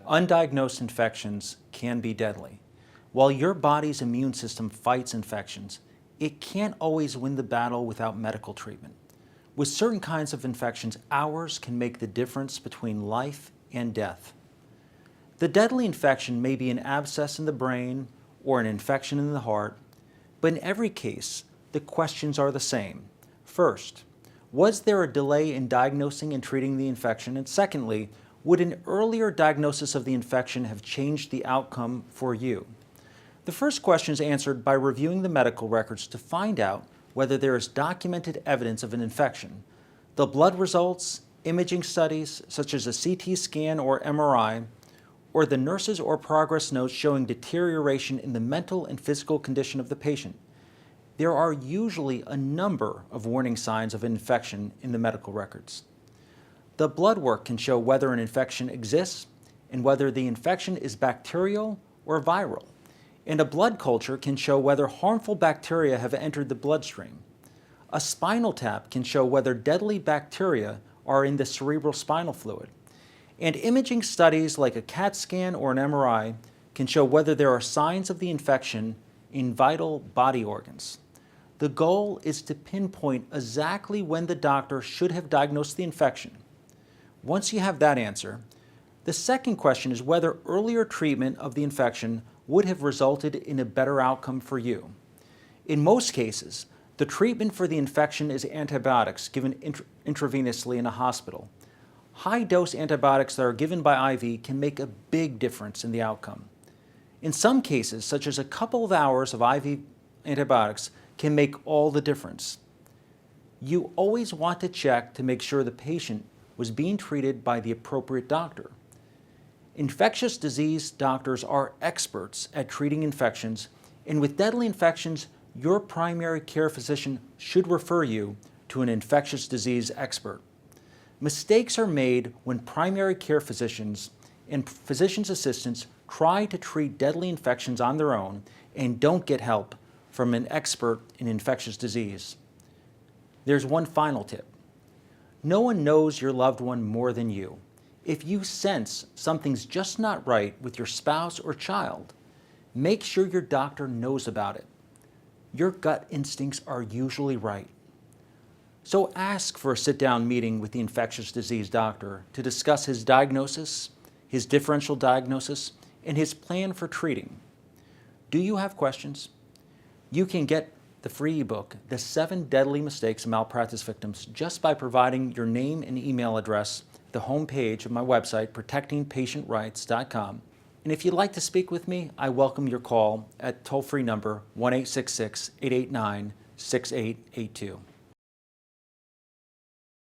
Undiagnosed infections can be deadly. While your body's immune system fights infections, it can't always win the battle without medical treatment. With certain kinds of infections, hours can make the difference between life and death. The deadly infection may be an abscess in the brain or an infection in the heart, but in every case, the questions are the same. First, was there a delay in diagnosing and treating the infection? And secondly, would an earlier diagnosis of the infection have changed the outcome for you? The first question is answered by reviewing the medical records to find out whether there is documented evidence of an infection. The blood results, imaging studies such as a CT scan or MRI, or the nurses or progress notes showing deterioration in the mental and physical condition of the patient. There are usually a number of warning signs of infection in the medical records. The blood work can show whether an infection exists and whether the infection is bacterial or viral. And a blood culture can show whether harmful bacteria have entered the bloodstream. A spinal tap can show whether deadly bacteria are in the cerebral spinal fluid. And imaging studies like a CAT scan or an MRI can show whether there are signs of the infection in vital body organs. The goal is to pinpoint exactly when the doctor should have diagnosed the infection. Once you have that answer, the second question is whether earlier treatment of the infection would have resulted in a better outcome for you. In most cases, the treatment for the infection is antibiotics given intravenously in a hospital. High-dose antibiotics that are given by IV can make a big difference in the outcome. In some cases, such as a couple of hours of IV antibiotics, can make all the difference. You always want to check to make sure the patient was being treated by the appropriate doctor. Infectious disease doctors are experts at treating infections, and with deadly infections, your primary care physician should refer you to an infectious disease expert. Mistakes are made when primary care physicians and physician's assistants try to treat deadly infections on their own and don't get help from an expert in infectious disease. There's one final tip. No one knows your loved one more than you. If you sense something's just not right with your spouse or child, make sure your doctor knows about it. Your gut instincts are usually right. So ask for a sit-down meeting with the infectious disease doctor to discuss his diagnosis, his differential diagnosis, and his plan for treating. Do you have questions? You can get the free ebook, The 7 Deadly Mistakes of Malpractice Victims, just by providing your name and email address at the home page of my website, protectingpatientrights.com. And if you'd like to speak with me, I welcome your call at toll-free number 1-866-889-6882.